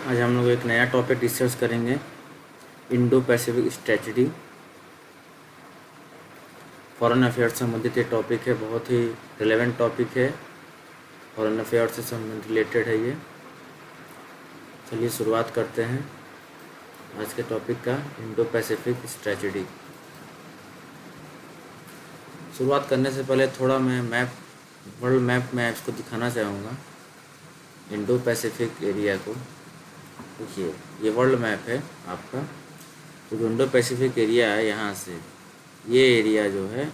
आज हम लोग एक नया टॉपिक डिस्कस करेंगे। Indo Pacific strategy foreign affairs से संबंधित ये टॉपिक है। बहुत ही रिलेवेंट टॉपिक है, फॉरेन अफेयर्स से संबंधित रिलेटेड है ये। चलिए शुरुआत करते हैं आज के टॉपिक का, इंडो पैसिफिक स्ट्रेटजी। शुरुआत करने से पहले थोड़ा मैं वर्ल्ड मैप में इसको दिखाना चाहूँगा, इंडो पैसिफिक एरिया को। देखिए ये वर्ल्ड मैप है आपका। तो जो इंडो पैसिफिक एरिया है, यहाँ से ये एरिया जो है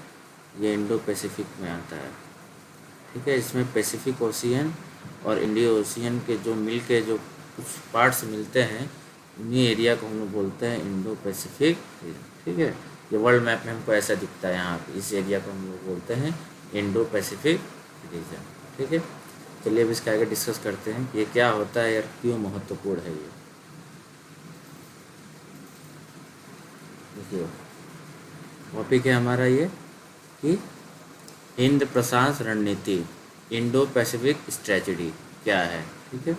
ये इंडो पैसिफिक में आता है। ठीक है, इसमें पैसिफिक ओशियन और इंडियन ओशियन के जो मिल के जो कुछ पार्ट्स मिलते हैं, उन्हीं एरिया को हम लोग बोलते हैं इंडो पैसिफिक। ठीक है, ये वर्ल्ड मैप में हमको ऐसा दिखता है यहाँ पे। इस एरिया को हम लोग बोलते हैं इंडो पैसिफिक रीजन। ठीक है, चलिए अब इसके आगे डिस्कस करते हैं कि ये क्या होता है यार, क्यों महत्वपूर्ण है ये। देखिए टॉपिक है हमारा ये कि हिंद प्रशांत रणनीति, इंडो पैसिफिक स्ट्रेटजी क्या है। ठीक है,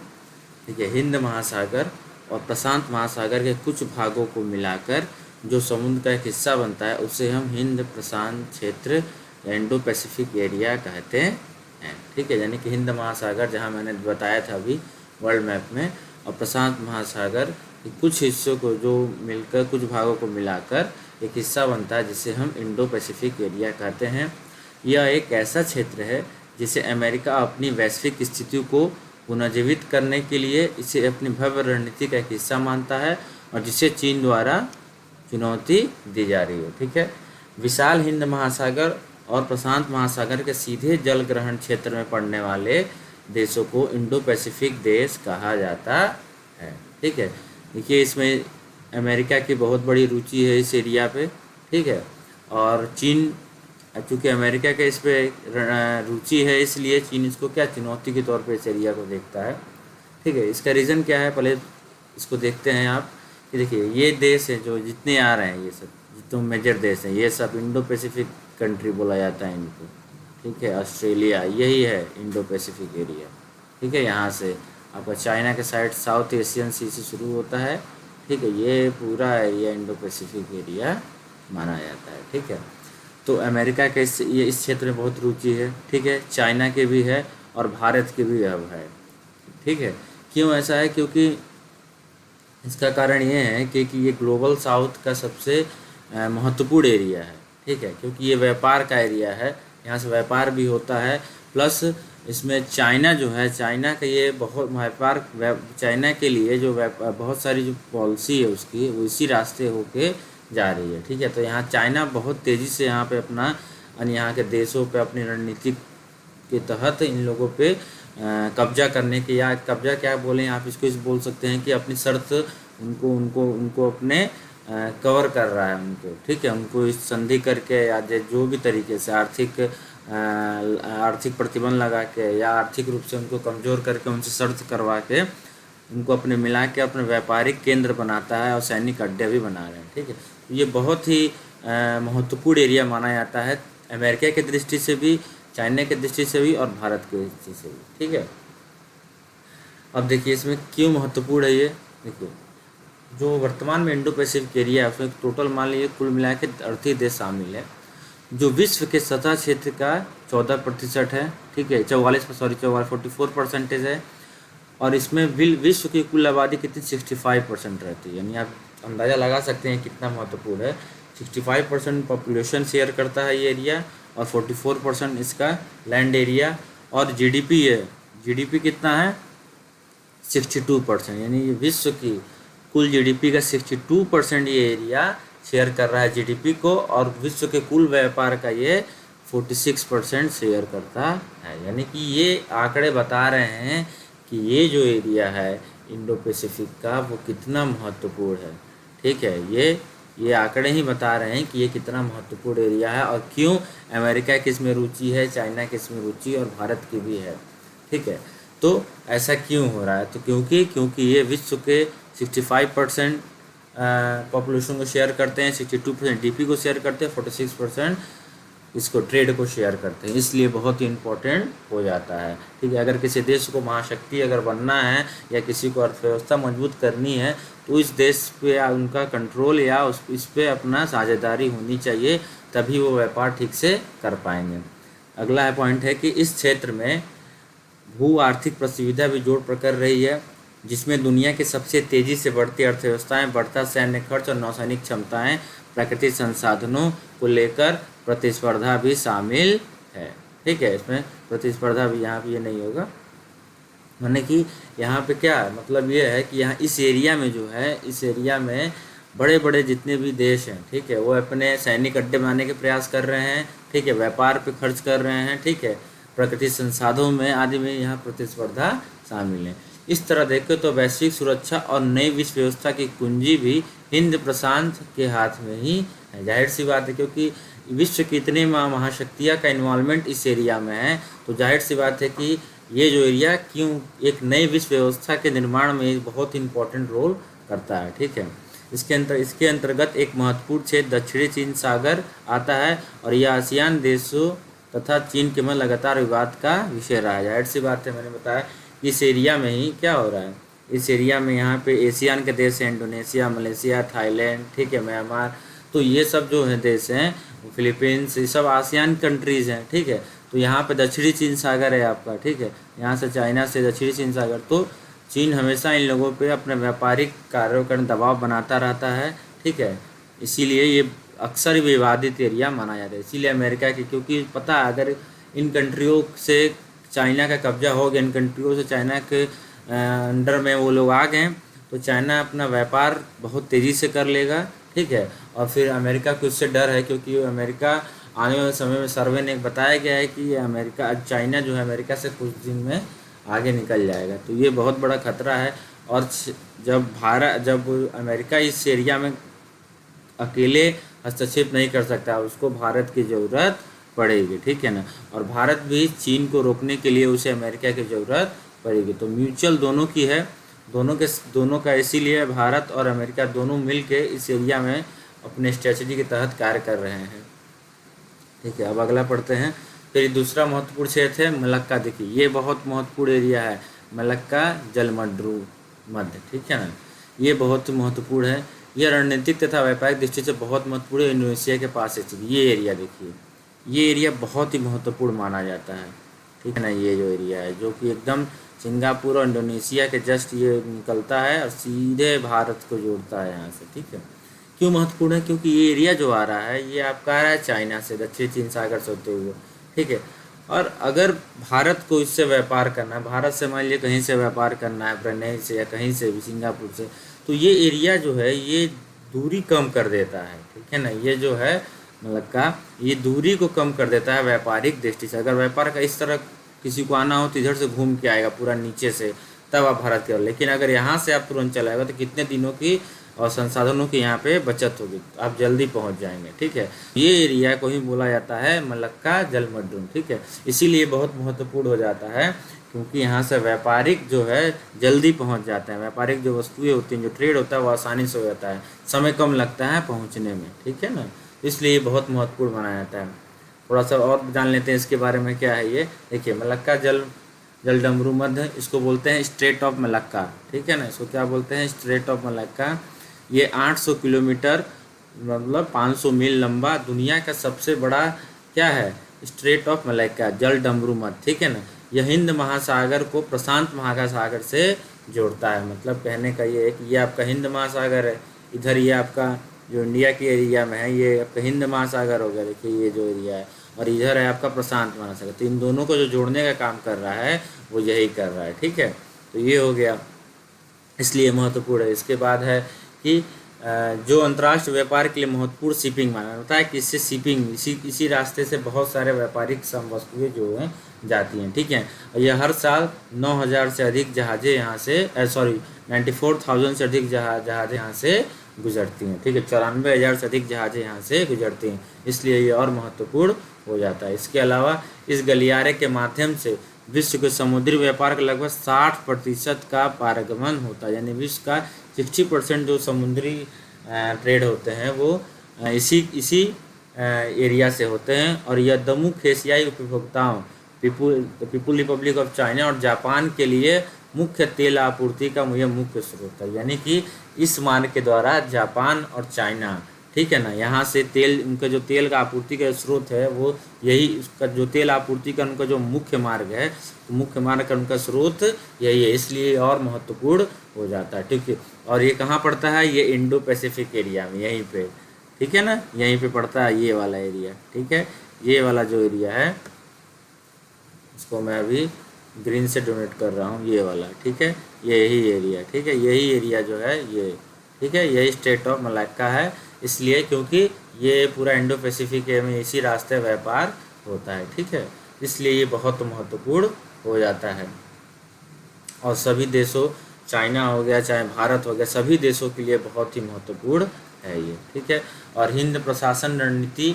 देखिए हिंद महासागर और प्रशांत महासागर के कुछ भागों को मिलाकर जो समुद्र का एक हिस्सा बनता है, उसे हम हिंद प्रशांत क्षेत्र या इंडो पैसिफिक एरिया कहते हैं। ठीक है, यानी कि हिंद महासागर जहाँ मैंने बताया था अभी वर्ल्ड मैप में, और प्रशांत महासागर के कुछ हिस्सों को जो मिलकर कुछ भागों को मिलाकर एक हिस्सा बनता है, जिसे हम इंडो पैसिफिक एरिया कहते हैं। यह एक ऐसा क्षेत्र है जिसे अमेरिका अपनी वैश्विक स्थिति को पुनर्जीवित करने के लिए इसे अपनी भव्य रणनीति का एक हिस्सा मानता है, और जिसे चीन द्वारा चुनौती दी जा रही है। ठीक है, विशाल हिंद महासागर और प्रशांत महासागर के सीधे जल ग्रहण क्षेत्र में पड़ने वाले देशों को इंडो पैसिफिक देश कहा जाता है। ठीक है, देखिए इसमें अमेरिका की बहुत बड़ी रुचि है इस एरिया पे। ठीक है, और चीन, चूँकि अमेरिका के इस पे रुचि है, इसलिए चीन इसको क्या चुनौती के तौर पे इस एरिया को देखता है। ठीक है, इसका रीज़न क्या है, पहले इसको देखते हैं आप कि देखिए ये देश है जो जितने आ रहे हैं, ये सब जितने मेजर देश हैं, ये सब इंडो पैसिफिक कंट्री बोला जाता है इनको। ठीक है, ऑस्ट्रेलिया यही है इंडो पैसिफिक एरिया। ठीक है, यहाँ से आपका चाइना के साइड साउथ एशियन सी से शुरू होता है। ठीक है, ये पूरा एरिया इंडो पैसिफिक एरिया माना जाता है। ठीक है, तो अमेरिका के इस क्षेत्र में बहुत रुचि है। ठीक है, चाइना के भी है और भारत के भी अब है। ठीक है, क्यों ऐसा है, क्योंकि इसका कारण ये है कि ये ग्लोबल साउथ का सबसे महत्वपूर्ण एरिया है। ठीक है, क्योंकि ये व्यापार का एरिया है, यहाँ से व्यापार भी होता है, प्लस इसमें चाइना जो है, चाइना का ये बहुत व्यापार, चाइना के लिए जो बहुत सारी जो पॉलिसी है उसकी, वो इसी रास्ते होके जा रही है। ठीक है, तो यहाँ चाइना बहुत तेज़ी से यहाँ पे अपना यहाँ के देशों पे अपनी रणनीति के तहत इन लोगों पे कब्जा करने के, या कब्जा क्या बोलें आप इसको, इस बोल सकते हैं कि अपनी शर्त उनको उनको उनको अपने कवर कर रहा है उनको। ठीक है, उनको इस संधि करके या जो भी तरीके से आर्थिक प्रतिबंध लगा के या आर्थिक रूप से उनको कमज़ोर करके उनसे शर्त करवा के उनको अपने मिला के अपने व्यापारिक केंद्र बनाता है, और सैनिक अड्डे भी बना रहे हैं। ठीक है, ये बहुत ही महत्वपूर्ण एरिया माना जाता है अमेरिका की दृष्टि से भी, चाइना की दृष्टि से भी और भारत की दृष्टि से भी। ठीक है, अब देखिए इसमें क्यों महत्वपूर्ण है ये। देखिए जो वर्तमान में इंडो पैसिफिक एरिया है, उसमें टोटल मान लीजिए कुल मिला के 38 देश शामिल है, जो विश्व के सतह क्षेत्र का 14% है। ठीक है, 44% है, और इसमें विश्व की कुल आबादी कितनी 65% रहती है। यानी आप अंदाज़ा लगा सकते हैं कितना महत्वपूर्ण है। 65% पॉपुलेशन शेयर करता है ये एरिया, और 44% इसका लैंड एरिया, और जीडीपी है, जीडीपी कितना है 62%, यानी विश्व की कुल जीडीपी का 62% ये एरिया शेयर कर रहा है जीडीपी को, और विश्व के कुल व्यापार का ये 46% शेयर करता है। यानी कि ये आंकड़े बता रहे हैं कि ये जो एरिया है इंडो पैसिफिक का, वो कितना महत्वपूर्ण है। ठीक है, ये आंकड़े ही बता रहे हैं कि ये कितना महत्वपूर्ण एरिया है, और क्यों अमेरिका की इसमें रुचि है, चाइना की इसमें रुचि, और भारत की भी है। ठीक है, तो ऐसा क्यों हो रहा है, तो क्योंकि ये विश्व के 65% पॉपुलेशन को शेयर करते हैं, 62% जीडीपी को शेयर करते हैं, 46% इसको ट्रेड को शेयर करते हैं, इसलिए बहुत ही इम्पोर्टेंट हो जाता है। ठीक है, अगर किसी देश को महाशक्ति अगर बनना है या किसी को अर्थव्यवस्था मजबूत करनी है तो इस देश पे उनका कंट्रोल या इस पे अपना साझेदारी होनी चाहिए, तभी वो व्यापार ठीक से कर पाएंगे। अगला पॉइंट है कि इस क्षेत्र में भू आर्थिक प्रसिद्धियाँ भी जोड़ कर रही है, जिसमें दुनिया की सबसे तेज़ी से बढ़ती अर्थव्यवस्थाएं, बढ़ता सैन्य खर्च और नौसैनिक क्षमताएं, प्राकृतिक संसाधनों को लेकर प्रतिस्पर्धा भी शामिल है। ठीक है, इसमें प्रतिस्पर्धा भी यहाँ पे ये नहीं होगा, माने कि यहाँ पे क्या मतलब ये है कि यहाँ इस एरिया में जो है, इस एरिया में बड़े बड़े जितने भी देश हैं, ठीक है, वो अपने सैनिक अड्डे बनाने के प्रयास कर रहे हैं। ठीक है, व्यापार पे खर्च कर रहे हैं। ठीक है, प्राकृतिक संसाधनों में आदि में यहाँ प्रतिस्पर्धा शामिल है। इस तरह देखें तो वैश्विक सुरक्षा और नई विश्व व्यवस्था की कुंजी भी हिंद प्रशांत के हाथ में ही है। जाहिर सी बात है, क्योंकि विश्व की इतनी महाशक्तियाँ का इन्वॉल्वमेंट इस एरिया में है, तो जाहिर सी बात है कि ये जो एरिया क्यों एक नई विश्व व्यवस्था के निर्माण में एक बहुत इम्पोर्टेंट रोल करता है। ठीक है, इसके अंतर्गत एक महत्वपूर्ण क्षेत्र दक्षिणी चीन सागर आता है और यह आसियान देशों तथा चीन के में लगातार विवाद का विषय रहा है। जाहिर सी बात है, मैंने बताया इस एरिया में ही क्या हो रहा है, इस एरिया में यहाँ पे एशियान के देश हैं, इंडोनेशिया, मलेशिया, थाईलैंड, ठीक है, म्यांमार, तो ये सब जो है देश हैं, फिलीपींस, ये सब आसियान कंट्रीज़ हैं। ठीक है, तो यहाँ पे दक्षिणी चीन सागर है आपका। ठीक है, यहाँ से चाइना से दक्षिणी चीन सागर, तो चीन हमेशा इन लोगों पे अपने व्यापारिक कार्यों का दबाव बनाता रहता है। ठीक है, इसीलिए ये अक्सर विवादित एरिया माना जाता है। इसीलिए अमेरिका की, क्योंकि पता है अगर इन कंट्रियों से चाइना का कब्जा हो गया, इन कंट्रियों से चाइना के अंडर में वो लोग आ गए, तो चाइना अपना व्यापार बहुत तेज़ी से कर लेगा। ठीक है, और फिर अमेरिका को इससे डर है, क्योंकि अमेरिका आने वाले समय में सर्वे ने बताया गया है कि अमेरिका, चाइना जो है अमेरिका से कुछ दिन में आगे निकल जाएगा, तो ये बहुत बड़ा खतरा है। और जब अमेरिका इस एरिया में अकेले हस्तक्षेप नहीं कर सकता, उसको भारत की ज़रूरत पड़ेगी। ठीक है ना, और भारत भी चीन को रोकने के लिए उसे अमेरिका की ज़रूरत पड़ेगी। तो म्यूचुअल दोनों की है, दोनों का, इसीलिए भारत और अमेरिका दोनों मिल के इस एरिया में अपने स्ट्रेटजी के तहत कार्य कर रहे हैं। ठीक है, अब अगला पढ़ते हैं। फिर दूसरा महत्वपूर्ण क्षेत्र है मलक्का। देखिए ये बहुत महत्वपूर्ण एरिया है, मलक्का जलमंडरू मध्य। ठीक है ना, ये बहुत महत्वपूर्ण है, यह रणनीतिक तथा व्यापारिक दृष्टि से बहुत महत्वपूर्ण है। इंडोनेशिया के पास स्थित ये एरिया, देखिए ये एरिया बहुत ही महत्वपूर्ण माना जाता है। ठीक है ना, ये जो एरिया है जो कि एकदम सिंगापुर और इंडोनेशिया के जस्ट ये निकलता है और सीधे भारत को जोड़ता है यहाँ से। ठीक है, क्यों महत्वपूर्ण है, क्योंकि ये एरिया जो आ रहा है ये आपका आ रहा है चाइना से, दक्षिणी चीन सागर से होते हुए। ठीक है, और अगर भारत को इससे व्यापार करना है, भारत से मान लीजिए कहीं से व्यापार करना है, ब्रुनेई से या कहीं से भी, सिंगापुर से, तो ये एरिया जो है ये दूरी कम कर देता है। ठीक है ना, ये जो है मलक्का, ये दूरी को कम कर देता है व्यापारिक दृष्टि से। अगर व्यापार का इस तरह किसी को आना हो तो इधर से घूम के आएगा पूरा नीचे से, तब आप भारत के, लेकिन अगर यहाँ से आप तुरंत चलाएगा तो कितने दिनों की और संसाधनों की यहाँ पे बचत होगी, आप जल्दी पहुँच जाएंगे। ठीक है, ये एरिया को ही बोला जाता है मलक्का जलमंडूम। ठीक है, इसीलिए बहुत महत्वपूर्ण हो जाता है, क्योंकि यहाँ से व्यापारिक जो है जल्दी पहुँच जाते हैं, व्यापारिक जो वस्तुएं होती हैं, जो ट्रेड होता है वो आसानी से हो जाता है, समय कम लगता है पहुँचने में। ठीक है ना, इसलिए बहुत महत्वपूर्ण माना जाता है। थोड़ा सा और जान लेते हैं इसके बारे में, क्या है ये। देखिए मलक्का जलडमरू मध्य, इसको बोलते हैं स्ट्रेट ऑफ मलक्का। ठीक है ना, इसको क्या बोलते हैं, स्ट्रेट ऑफ मलक्का। ये 800 किलोमीटर मतलब 500 मील लंबा दुनिया का सबसे बड़ा क्या है, स्ट्रेट ऑफ मलक्का जलडमरू मध्य। ठीक है ना, यह हिंद महासागर को प्रशांत महासागर से जोड़ता है। मतलब कहने का ये है कि ये आपका हिंद महासागर है, इधर ये आपका जो इंडिया के एरिया में है ये आपका हिंद महासागर हो गया, देखिए ये जो एरिया है, और इधर है आपका प्रशांत महासागर। तो इन दोनों को जो जोड़ने का काम कर रहा है वो यही कर रहा है। ठीक है, तो ये हो गया, इसलिए महत्वपूर्ण है। इसके बाद है कि जो अंतर्राष्ट्रीय व्यापार के लिए महत्वपूर्ण शिपिंग माना जाता है कि इससे शिपिंग इसी रास्ते से बहुत सारे व्यापारिक वस्तुएं जो हैं जाती हैं। ठीक है, और यह हर साल 9,000 से अधिक जहाज़ें यहाँ से 94,000 से अधिक जहाज़ें यहाँ से गुजरती हैं। ठीक है, 94,000 से अधिक जहाज़ें यहाँ से गुजरती हैं, इसलिए ये और महत्वपूर्ण हो जाता है। इसके अलावा इस गलियारे के माध्यम से विश्व के समुद्री व्यापार का लगभग 60% का पारगमन होता है, यानी विश्व का 60% जो समुद्री ट्रेड होते हैं वो इसी एरिया से होते हैं और यह द मुख्य एशियाई उपभोक्ताओं पीपुल रिपब्लिक ऑफ चाइना और जापान के लिए मुख्य तेल आपूर्ति का यह मुख्य स्रोत है। यानी कि इस मार्ग के द्वारा जापान और चाइना, ठीक है ना, यहाँ से तेल, उनका जो तेल का आपूर्ति का स्रोत है वो यही, उसका जो तेल आपूर्ति का उनका जो मुख्य मार्ग है, तो मुख्य मार्ग का उनका स्रोत यही है, इसलिए और महत्वपूर्ण हो जाता है। ठीक है, और ये कहाँ पड़ता है? ये इंडो पैसिफिक एरिया में, यहीं पे, ठीक है ना, यहीं पे पड़ता है ये वाला एरिया। ठीक है, ये वाला जो एरिया है इसको मैं अभी ग्रीन से डोनेट कर रहा हूँ, ये वाला, ठीक है, यही एरिया, ठीक है, यही एरिया जो है ये, ठीक है, यही स्टेट ऑफ मलाक्का है, इसलिए क्योंकि ये पूरा इंडो पैसिफिक में इसी रास्ते व्यापार होता है। ठीक है, इसलिए ये बहुत महत्वपूर्ण हो जाता है और सभी देशों, चाइना हो गया चाहे भारत हो गया, सभी देशों के लिए बहुत ही महत्वपूर्ण है ये। ठीक है, और हिंद प्रशासन रणनीति,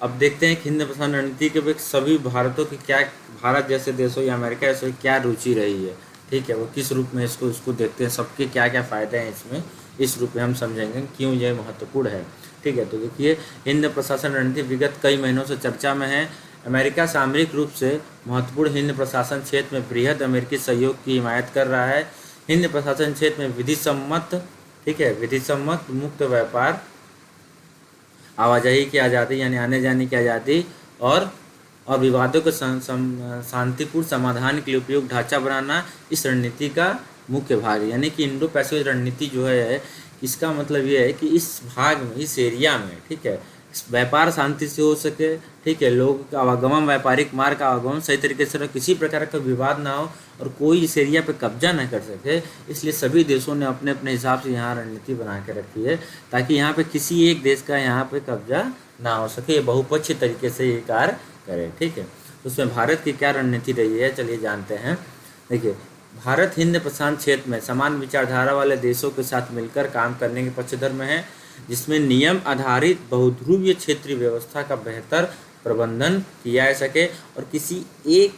अब देखते हैं कि हिंद प्रशासन रणनीति के सभी भारतों की क्या, भारत जैसे देशों या अमेरिका जैसे क्या रुचि रही है। ठीक है, वो किस रूप में इसको देखते हैं, सबके क्या क्या फ़ायदे हैं इसमें, इस रूप में हम समझेंगे क्यों ये महत्वपूर्ण है। ठीक है, तो देखिए हिंद प्रशासन रणनीति विगत कई महीनों से चर्चा में है। अमेरिका सामरिक रूप से महत्वपूर्ण हिंद प्रशासन क्षेत्र में बृहद अमेरिकी सहयोग की हिमायत कर रहा है। हिंद प्रशासन क्षेत्र में विधि सम्मत, ठीक है, विधि सम्मत मुक्त व्यापार, आवाजाही की आज़ादी यानी आने जाने की आज़ादी और विवादों के शांतिपूर्ण समाधान के लिए उपयुक्त ढांचा बनाना इस रणनीति का मुख्य भाग है। यानी कि इंडो पैसिफिक रणनीति जो है, इसका मतलब ये है कि इस भाग में, इस एरिया में, ठीक है, व्यापार शांति से हो सके, ठीक है, लोगों का आवागमन, व्यापारिक मार्ग का आवागमन सही तरीके से, किसी प्रकार का विवाद ना हो और कोई इस एरिया पे कब्जा न कर सके, इसलिए सभी देशों ने अपने अपने हिसाब से यहाँ रणनीति बना के रखी है ताकि यहाँ पे किसी एक देश का यहाँ पे कब्जा ना हो सके, ये बहुपक्षीय तरीके से ये कार्य करे। ठीक है, तो उसमें भारत की क्या रणनीति रही है, चलिए जानते हैं। देखिए, भारत हिंद प्रशांत क्षेत्र में समान विचारधारा वाले देशों के साथ मिलकर काम करने के पक्षधर में है, जिसमें नियम आधारित बहुध्रुवीय क्षेत्रीय व्यवस्था का बेहतर प्रबंधन किया जा सके और किसी एक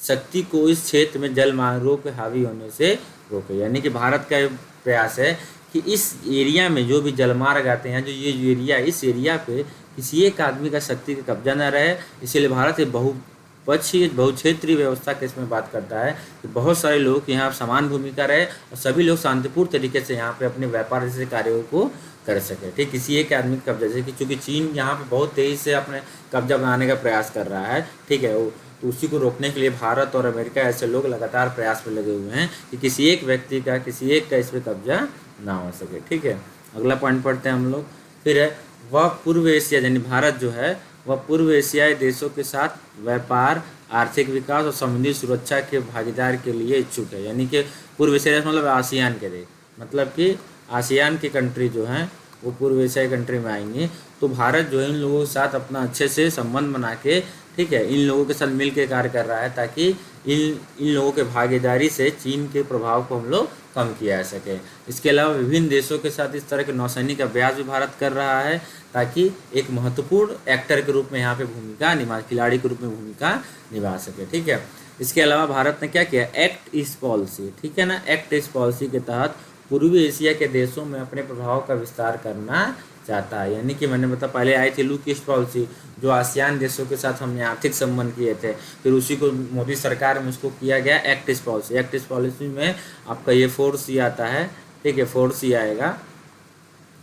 शक्ति को इस क्षेत्र में जल मार्गों के हावी होने से रोके। यानी कि भारत का प्रयास है कि इस एरिया में जो भी जलमार्ग आते हैं, जो ये एरिया, इस एरिया पे किसी एक आदमी का शक्ति का कब्जा न रहे, इसीलिए भारत एक बहुपक्षीय बहुक्षेत्रीय व्यवस्था के इसमें बात करता है कि बहुत सारे लोग की यहाँ समान भूमिका रहे और सभी लोग शांतिपूर्ण तरीके से यहाँ पे अपने व्यापार जैसे कार्यों को कर सके। ठीक, किसी एक आदमी का कब्जा, जैसे कि चूँकि चीन यहाँ पे बहुत तेज़ी से अपने कब्जा बनाने का प्रयास कर रहा है, ठीक है, तो उसी को रोकने के लिए भारत और अमेरिका ऐसे लोग लगातार प्रयास में लगे हुए हैं कि किसी एक व्यक्ति का, किसी एक का इस पर कब्जा ना हो सके। ठीक है, अगला पॉइंट पढ़ते हैं हम लोग। फिर है वह पूर्व एशिया, यानी भारत जो है वह पूर्व एशियाई देशों के साथ व्यापार, आर्थिक विकास और समुद्री सुरक्षा के भागीदार के लिए इच्छुक है। यानी कि पूर्व एशिया मतलब आसियान के देश, मतलब कि आसियान की कंट्री जो हैं वो पूर्व एशियाई कंट्री में आएंगी, तो भारत जो है इन लोगों के साथ अपना अच्छे से संबंध बना के, ठीक है, इन लोगों के साथ मिल के कार्य कर रहा है ताकि इन लोगों के भागीदारी से चीन के प्रभाव को हम लोग कम किया जा सके। इसके अलावा विभिन्न देशों के साथ इस तरह के नौसैनिक अभ्यास भी भारत कर रहा है ताकि एक महत्वपूर्ण एक्टर के रूप में यहाँ पे भूमिका निभा, खिलाड़ी के रूप में भूमिका निभा सके। ठीक है, इसके अलावा भारत ने क्या किया, एक्ट ईस्ट पॉलिसी, ठीक है ना, एक्ट ईस्ट पॉलिसी के तहत पूर्वी एशिया के देशों में अपने प्रभाव का विस्तार करना चाहता है। यानी कि मैंने बताया पहले आई थी लुक ईस्ट पॉलिसी, जो आसियान देशों के साथ हमने आर्थिक संबंध किए थे, फिर उसी को मोदी सरकार में उसको किया गया act east policy. Act east policy में आपका ये 4C आता है, ठीक है, 4C आएगा,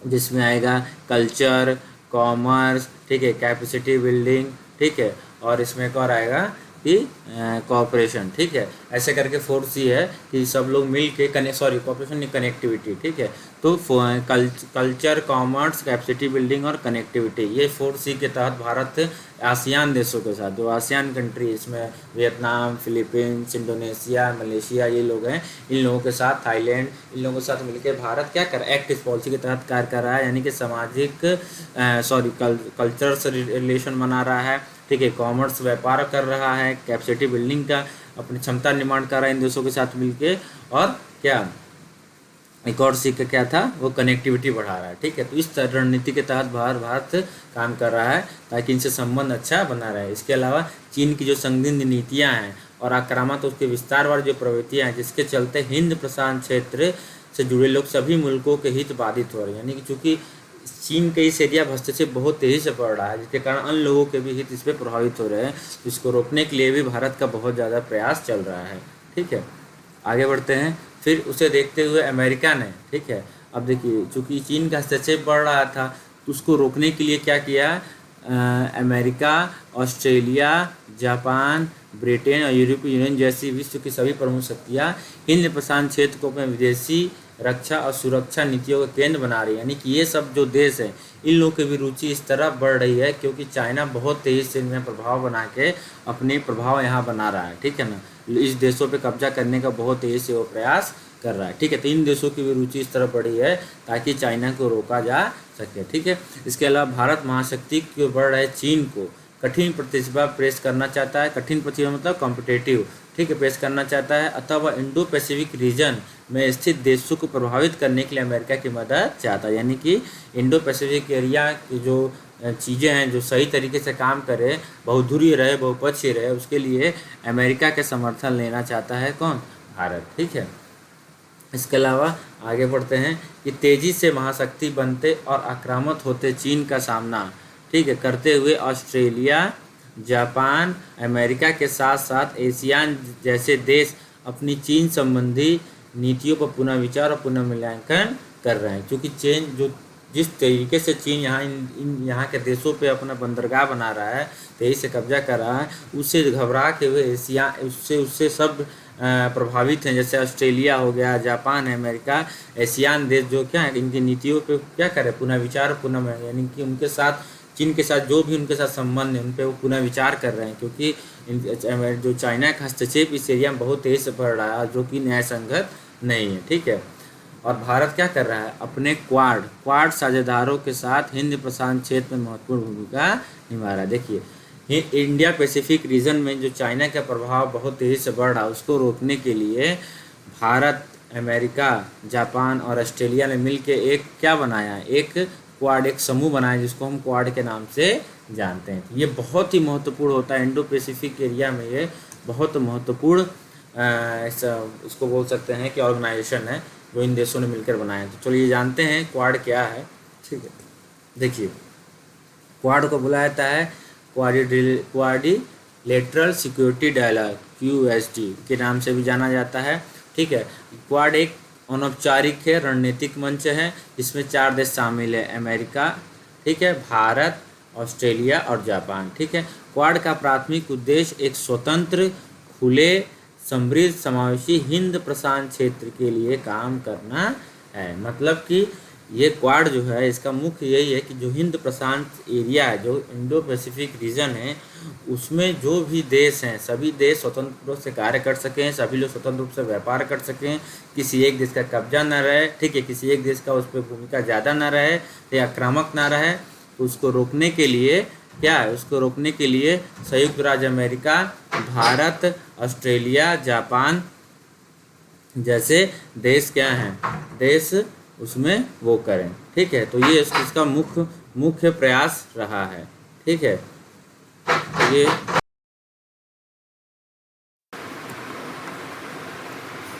जिसमें आएगा कल्चर, कॉमर्स, ठीक है, कैपेसिटी बिल्डिंग, ठीक है, और इसमें एक और आएगा कि कॉपरेशन। ठीक है, ऐसे करके 4C है कि सब लोग मिल के कॉपरेशन नहीं, कनेक्टिविटी। ठीक है, तो कल्चर, कॉमर्स, कैपेसिटी बिल्डिंग और कनेक्टिविटी, ये 4C के तहत भारत आसियान देशों के साथ, जो आसियान कंट्री, इसमें वियतनाम, फिलीपींस, इंडोनेशिया, मलेशिया, ये लोग हैं, इन लोगों के साथ, थाईलैंड, इन लोगों के साथ मिलकर भारत क्या कर, एक्ट ईस्ट पॉलिसी के तहत कार्य कर रहा है। यानी कि सामाजिक कल्चर से रिलेशन बना रहा है, ठीक है, कॉमर्स व्यापार कर रहा है, कैपेसिटी बिल्डिंग का अपनी क्षमता निर्माण कर रहा है इन देशों के साथ मिलके, और क्या एक और सीख क्या था, वो कनेक्टिविटी बढ़ा रहा है। ठीक है, तो इस रणनीति के तहत भारत काम कर रहा है ताकि इनसे संबंध अच्छा बना रहे। इसके अलावा चीन की जो संदिग्ध नीतियाँ हैं और आक्रामक तो उसके विस्तार वाली जो प्रवृत्तियाँ हैं, जिसके चलते हिंद प्रशांत क्षेत्र से जुड़े लोग सभी मुल्कों के हित बाधित हो रहे हैं। यानी कि चूँकि चीन का इस एरिया हस्तक्षेप बहुत तेज़ी से बढ़ रहा है, जिसके कारण अन्य लोगों के भी हित इस पर प्रभावित हो रहे हैं। इसको रोकने के लिए भी भारत का बहुत ज़्यादा प्रयास चल रहा है। ठीक है, आगे बढ़ते हैं। फिर उसे देखते हुए अमेरिका ने, ठीक है, अब देखिए चूँकि चीन का हस्तक्षेप बढ़ रहा था तो उसको रोकने के लिए क्या किया, अमेरिका, ऑस्ट्रेलिया, जापान, ब्रिटेन और यूरोपीय यूनियन जैसी विश्व की सभी प्रमुख शक्तियाँ हिंद प्रशांत क्षेत्र को अपने विदेशी रक्षा और सुरक्षा नीतियों का केंद्र बना रही है। यानी कि ये सब जो देश हैं इन लोगों की भी रुचि इस तरह बढ़ रही है, क्योंकि चाइना बहुत तेज़ी से इनमें प्रभाव बना के अपने प्रभाव यहाँ बना रहा है। ठीक है ना, इस देशों पे कब्जा करने का बहुत तेज़ी से वो प्रयास कर रहा है। ठीक है, तो इन देशों की भी रुचि इस तरह बढ़ी है ताकि चाइना को रोका जा सके। ठीक है, इसके अलावा भारत महाशक्ति की ओर बढ़ रहे चीन को कठिन प्रतिस्पर्धा पेश करना चाहता है। कठिन प्रतिस्पर्धा मतलब कॉम्पिटेटिव, ठीक है, पेश करना चाहता है, अथवा वह इंडो पैसिफिक रीजन में स्थित देशों को प्रभावित करने के लिए अमेरिका की मदद चाहता है। यानी कि इंडो पैसिफिक एरिया की जो चीज़ें हैं जो सही तरीके से काम करे, बहुधुरीय रहे, बहुपक्षीय रहे, उसके लिए अमेरिका के समर्थन लेना चाहता है कौन, भारत। ठीक है, इसके अलावा आगे बढ़ते हैं कि तेज़ी से महाशक्ति बनते और आक्रामक होते चीन का सामना, ठीक है, करते हुए ऑस्ट्रेलिया, जापान, अमेरिका के साथ साथ एशियान जैसे देश अपनी चीन संबंधी नीतियों पर पुनः विचार और पुनः मूल्यांकन कर रहे हैं। क्योंकि चीन जो जिस तरीके से चीन यहाँ के देशों पे अपना बंदरगाह बना रहा है, तेजी से कब्जा कर रहा है, उससे घबरा के हुए एशिया उससे सब प्रभावित हैं। जैसे ऑस्ट्रेलिया हो गया, जापान है, अमेरिका, एशियान देश जो क्या है इनकी नीतियों पे क्या करे, पुनः विचार पुनः, यानी कि उनके साथ चीन के साथ जो भी उनके साथ संबंध है उन पे वो पुनः विचार कर रहे हैं। क्योंकि जो चाइना का हस्तक्षेप इस एरिया में बहुत तेज़ी से बढ़ रहा है, जो कि न्याय संगत नहीं है। ठीक है, और भारत क्या कर रहा है, अपने क्वाड साझेदारों के साथ हिंद प्रशांत क्षेत्र में महत्वपूर्ण भूमिका निभा रहा है। देखिए इंडिया पैसिफिक रीजन में जो चाइना का प्रभाव बहुत तेज़ी से बढ़ रहा है, उसको रोकने के लिए भारत, अमेरिका, जापान और ऑस्ट्रेलिया ने मिलकर एक क्या बनाया, एक क्वाड, एक समूह बनाया जिसको हम क्वाड के नाम से जानते हैं। ये बहुत ही महत्वपूर्ण होता है इंडो पैसिफिक एरिया में, ये बहुत महत्वपूर्ण इसको बोल सकते हैं कि ऑर्गेनाइजेशन है जो इन देशों ने मिलकर बनाया है। तो चलिए जानते हैं क्वाड क्या है। ठीक है, देखिए क्वाड को बुलाया जाता है क्वाड्रिलेटरल सिक्योरिटी डायलॉग, QSD के नाम से भी जाना जाता है। ठीक है, क्वाड एक अनौपचारिक है, रणनीतिक मंच है, जिसमें 4 देश शामिल है, अमेरिका, ठीक है, भारत, ऑस्ट्रेलिया और जापान। ठीक है, क्वाड का प्राथमिक उद्देश्य एक स्वतंत्र, खुले, समृद्ध, समावेशी हिंद प्रशांत क्षेत्र के लिए काम करना है। मतलब कि ये क्वाड जो है इसका मुख्य यही है कि जो हिंद प्रशांत एरिया है, जो इंडो पैसिफिक रीजन है, उसमें जो भी देश हैं सभी देश स्वतंत्र रूप से कार्य कर सकें, सभी लोग स्वतंत्र रूप से व्यापार कर सकें, किसी एक देश का कब्जा न रहे, ठीक है, किसी एक देश का उस पर भूमिका ज़्यादा न रहे या आक्रामक न रहे। तो उसको रोकने के लिए क्या है, उसको रोकने के लिए संयुक्त राज्य अमेरिका, भारत, ऑस्ट्रेलिया, जापान जैसे देश क्या हैं, देश उसमें वो करें। ठीक है, तो ये इसका मुख्य प्रयास रहा है। ठीक है, ये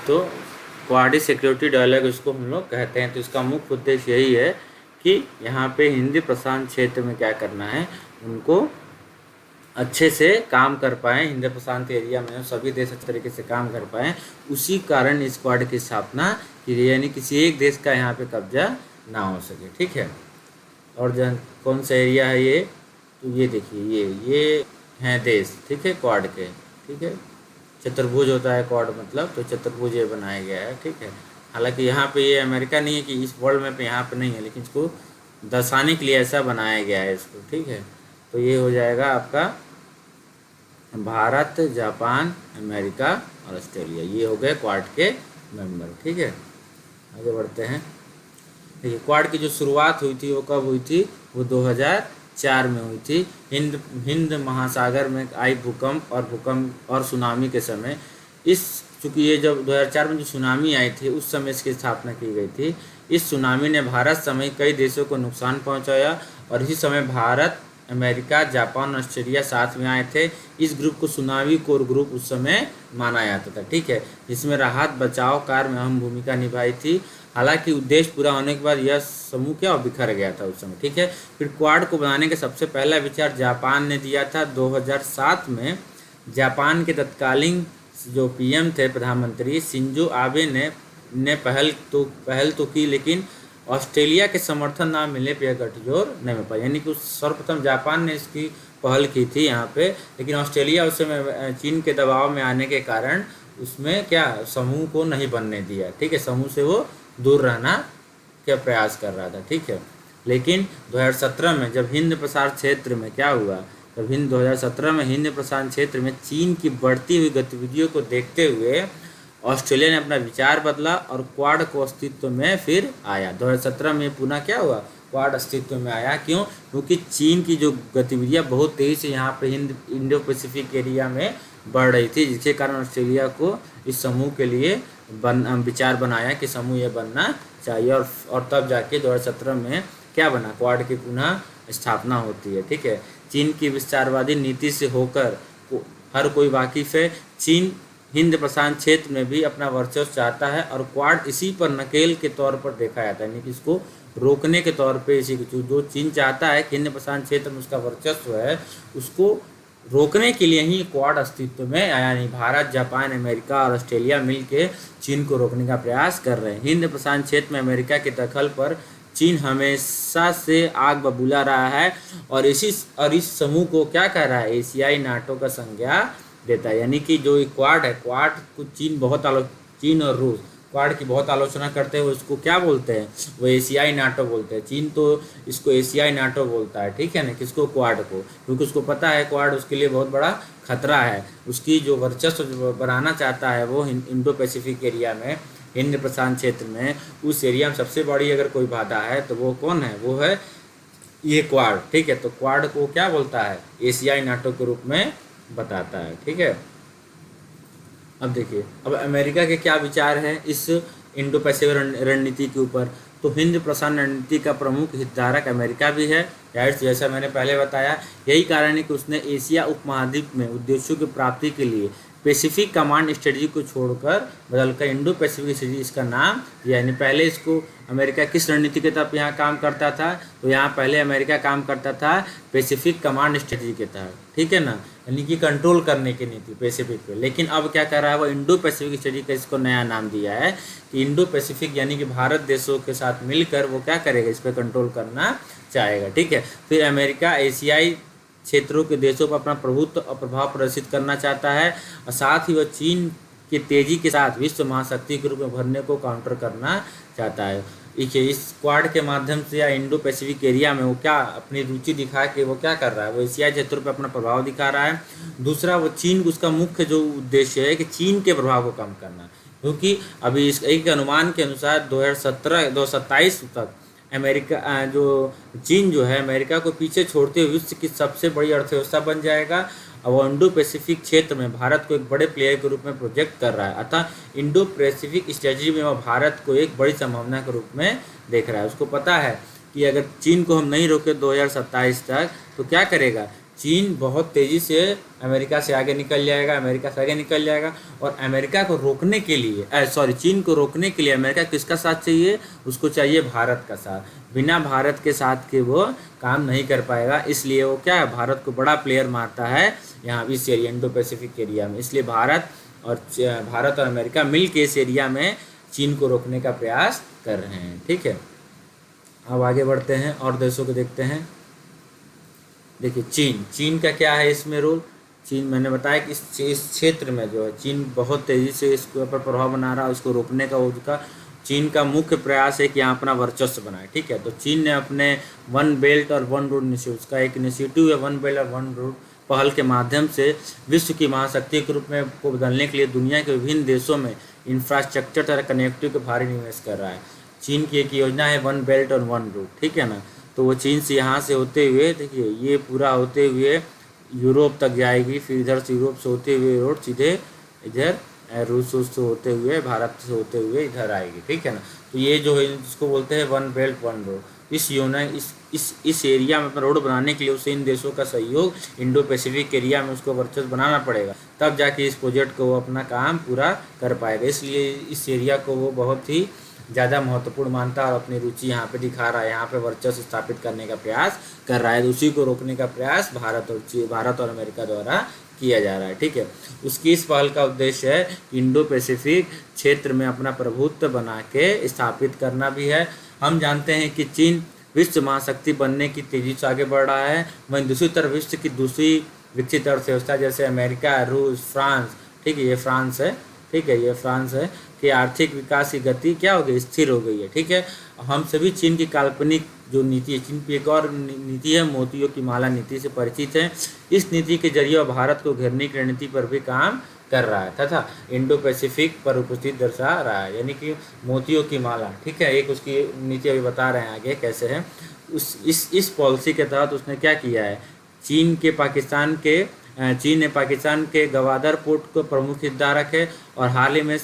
तो क्वाड सिक्योरिटी डायलॉग इसको हम लोग कहते हैं। तो इसका मुख्य उद्देश्य यही है कि यहाँ पे हिंद प्रशांत क्षेत्र में क्या करना है, उनको अच्छे से काम कर पाएँ, हिंद प्रशांत एरिया में सभी देश अच्छे तरीके से काम कर पाएँ। उसी कारण इस क्वाड की स्थापना की, यानी किसी एक देश का यहाँ पे कब्जा ना हो सके। ठीक है, और कौन सा एरिया है ये, तो ये देखिए ये हैं देश, ठीक है, क्वाड के। ठीक है, चतुर्भुज होता है क्वाड मतलब, तो चतुर्भुज ये बनाया गया है। ठीक है, हालांकि यहाँ पे ये अमेरिका नहीं है कि इस वर्ल्ड मैप यहाँ पे नहीं है, लेकिन इसको दर्शाने के लिए ऐसा बनाया गया है इसको। ठीक है, तो ये हो जाएगा आपका भारत, जापान, अमेरिका और ऑस्ट्रेलिया, ये हो गए क्वाड के मेंबर। ठीक है, आगे बढ़ते हैं। देखिए क्वाड की जो शुरुआत हुई थी वो कब हुई थी, वो 2004 में हुई थी। हिंद महासागर में आई भूकंप और सुनामी के समय, चूँकि ये जब 2004 में जो सुनामी आई थी उस समय इसकी स्थापना की गई थी। इस सुनामी ने भारत समेत कई देशों को नुकसान पहुंचाया और इसी समय भारत, अमेरिका, जापान, ऑस्ट्रेलिया साथ में आए थे। इस ग्रुप को सुनामी कोर ग्रुप उस समय माना जाता था। ठीक है, जिसमें राहत बचाव कार्य में अहम भूमिका निभाई थी। हालांकि उद्देश्य पूरा होने के बाद यह समूह क्या बिखर गया था उस समय, ठीक है। फिर क्वाड को बनाने का सबसे पहला विचार जापान ने दिया था 2007 में। जापान के तत्कालीन जो पीएम थे, प्रधानमंत्री शिंजो आबे ने पहल तो की, लेकिन ऑस्ट्रेलिया के समर्थन ना मिलने पर यह गठजोड़ नहीं हो पाया। यानी कि सर्वप्रथम जापान ने इसकी पहल की थी यहाँ पे, लेकिन ऑस्ट्रेलिया उस समय चीन के दबाव में आने के कारण उसमें क्या समूह को नहीं बनने दिया, ठीक है। समूह से वो दूर रहना क्या प्रयास कर रहा था, ठीक है। लेकिन 2017 में जब हिंद प्रशांत क्षेत्र में क्या हुआ, जब 2017 में हिंद प्रशांत क्षेत्र में चीन की बढ़ती हुई गतिविधियों को देखते हुए ऑस्ट्रेलिया ने अपना विचार बदला और क्वाड को अस्तित्व में फिर आया। 2017 में पुनः क्या हुआ, क्वाड अस्तित्व में आया। क्यों? क्योंकि चीन की जो गतिविधियां बहुत तेज़ी से यहाँ पे इंडो पैसिफिक एरिया में बढ़ रही थी, जिसके कारण ऑस्ट्रेलिया को इस समूह के लिए विचार बनाया कि समूह ये बनना चाहिए, और तब जाके 2017 में क्या बना, क्वाड की पुनः स्थापना होती है, ठीक है। चीन की विस्तारवादी नीति से होकर हर कोई वाकिफ है, चीन हिंद प्रशांत क्षेत्र में भी अपना वर्चस्व चाहता है और क्वाड इसी पर नकेल के तौर पर देखा जाता है, यानी कि इसको रोकने के तौर पे इसी जो चीन चाहता है कि हिंद प्रशांत क्षेत्र में उसका वर्चस्व है, उसको रोकने के लिए ही क्वाड अस्तित्व में आया। नहीं, भारत, जापान, अमेरिका और ऑस्ट्रेलिया मिलकर चीन को रोकने का प्रयास कर रहे हैं। हिंद प्रशांत क्षेत्र में अमेरिका के दखल पर चीन हमेशा से आग बबूला रहा है और इस समूह को क्या कह रहा है, एशियाई नाटो का संज्ञा देता है। यानी कि जो क्वाड है, क्वाड को चीन और रूस क्वाड की बहुत आलोचना करते हैं, उसको क्या बोलते हैं, वो एशियाई नाटो बोलते हैं। चीन तो इसको एशियाई नाटो बोलता है, ठीक है ना, किसको, क्वाड को, क्योंकि उसको पता है क्वाड उसके लिए बहुत बड़ा खतरा है। उसकी जो वर्चस्व बनाना चाहता है वो इंडो पैसिफिक एरिया में, हिंद प्रशांत क्षेत्र में, उस एरिया में सबसे बड़ी अगर कोई बाधा है तो वो कौन है, वो है ये क्वाड, ठीक है। तो क्वाड को क्या बोलता है, एशियाई नाटो के रूप में बताता है, ठीक है। अब देखिए, अब अमेरिका के क्या विचार हैं इस इंडो पैसिफिक रणनीति के ऊपर। तो हिंद प्रशांत रणनीति का प्रमुख हितधारक अमेरिका भी है, जैसा मैंने पहले बताया। यही कारण है कि उसने एशिया उपमहाद्वीप में उद्देश्यों की प्राप्ति के लिए पैसिफिक कमांड स्ट्रेटजी को छोड़कर बदलकर इंडो पैसिफिक स्ट्रेटजी इसका नाम, यानी पहले इसको अमेरिका किस रणनीति के तहत यहाँ काम करता था, तो यहाँ पहले अमेरिका काम करता था पैसिफिक कमांड स्ट्रेटजी के तहत, ठीक है ना, यानी कि कंट्रोल करने की नीति पैसिफिक पे। लेकिन अब क्या कर रहा है वो, इंडो पैसिफिक स्ट्रेटजी का इसको नया नाम दिया है कि इंडो पैसिफिक, यानी कि भारत देशों के साथ मिलकर वो क्या करेगा, इस पर कंट्रोल करना चाहेगा, ठीक है। फिर अमेरिका एशियाई क्षेत्रों के देशों पर अपना प्रभुत्व और प्रभाव प्रदर्शित करना चाहता है और साथ ही वह चीन की तेजी के साथ विश्व महाशक्ति के रूप में भरने को काउंटर करना चाहता है। देखिए, इस क्वाड के माध्यम से या इंडो पैसिफिक एरिया में वो क्या अपनी रुचि दिखा के वो क्या कर रहा है, वो एशियाई क्षेत्रों पर अपना प्रभाव दिखा रहा है। दूसरा, वो चीन, उसका मुख्य जो उद्देश्य है कि चीन के प्रभाव को कम करना, क्योंकि अभी इस एक अनुमान के अनुसार 2027 तक अमेरिका जो चीन जो है अमेरिका को पीछे छोड़ते हुए विश्व की सबसे बड़ी अर्थव्यवस्था बन जाएगा और वो इंडो पैसिफिक क्षेत्र में भारत को एक बड़े प्लेयर के रूप में प्रोजेक्ट कर रहा है। अतः इंडो पैसिफिक स्ट्रेटजी में वह भारत को एक बड़ी संभावना के रूप में देख रहा है। उसको पता है कि अगर चीन को हम नहीं रोके 2027 तक तो क्या करेगा, चीन बहुत तेज़ी से अमेरिका से आगे निकल जाएगा, और अमेरिका को रोकने के लिए चीन को रोकने के लिए अमेरिका किसका साथ चाहिए, उसको चाहिए भारत का साथ। बिना भारत के साथ के वो काम नहीं कर पाएगा, इसलिए वो क्या है, भारत को बड़ा प्लेयर मारता है यहाँ इस एरिया इंडो पैसिफिक एरिया में। इसलिए भारत और अमेरिका मिल के इस एरिया में चीन को रोकने का प्रयास कर रहे हैं, ठीक है। अब आगे बढ़ते हैं और देशों को देखते हैं। देखिए, चीन का क्या है इसमें रोल। चीन, मैंने बताया कि इस क्षेत्र में जो है चीन बहुत तेज़ी से इसके ऊपर प्रभाव बना रहा है, उसको रोकने का उसका चीन का मुख्य प्रयास है कि यहाँ अपना वर्चस्व बनाए, ठीक है। तो चीन ने अपने वन बेल्ट और वन रोड इनिशिएटिव, उसका एक इनिशिएटिव है वन बेल्ट और वन रोड पहल के माध्यम से विश्व की महाशक्ति के रूप में को बदलने के लिए दुनिया के विभिन्न देशों में इंफ्रास्ट्रक्चर तथा कनेक्टिविटी को भारी निवेश कर रहा है। चीन की एक योजना है वन बेल्ट और वन रोड, ठीक है ना। तो वो चीन से यहाँ से होते हुए, देखिए ये पूरा होते हुए यूरोप तक जाएगी, फिर इधर से यूरोप से होते हुए रोड सीधे इधर रूस से होते हुए भारत से होते हुए इधर आएगी, ठीक है ना। तो ये जो है इसको बोलते हैं वन बेल्ट वन रोड। इस योजना इस एरिया में अपना रोड बनाने के लिए उसे इन देशों का सहयोग, इंडो पैसिफिक एरिया में उसको वर्चस्व बनाना पड़ेगा, तब जाके इस प्रोजेक्ट को वो अपना काम पूरा कर पाएगा। इसलिए इस एरिया को वो बहुत ही ज़्यादा महत्वपूर्ण मानता है और अपनी रुचि यहाँ पे दिखा रहा है, यहाँ पे वर्चस्व स्थापित करने का प्रयास कर रहा है। तो उसी को रोकने का प्रयास भारत और अमेरिका द्वारा किया जा रहा है। ठीक है, उसकी इस पहल का उद्देश्य है कि इंडो पैसिफिक क्षेत्र में अपना प्रभुत्व बना के स्थापित करना भी है। हम जानते हैं कि चीन विश्व महाशक्ति बनने की तेजी से आगे बढ़ रहा है, वहीं दूसरी तरफ विश्व की दूसरी विकसित अर्थव्यवस्था जैसे अमेरिका, रूस, फ्रांस, ठीक है, ये फ्रांस है, ठीक है, ये फ्रांस है, कि आर्थिक विकास की गति क्या हो गई, स्थिर हो गई है। ठीक है, हम सभी चीन की काल्पनिक जो नीति है, चीन की एक और नीति है मोतियों की माला नीति से परिचित है। इस नीति के जरिए वह भारत को घेरने की रणनीति पर भी काम कर रहा है तथा इंडो पैसिफिक पर उपस्थित दर्शा रहा है, यानी कि मोतियों की माला। ठीक है, एक उसकी नीति अभी बता रहे हैं आगे कैसे है। इस पॉलिसी के तहत उसने क्या किया है, चीन ने पाकिस्तान के गवादर पोर्ट को प्रमुख हितधारक है और हाल ही में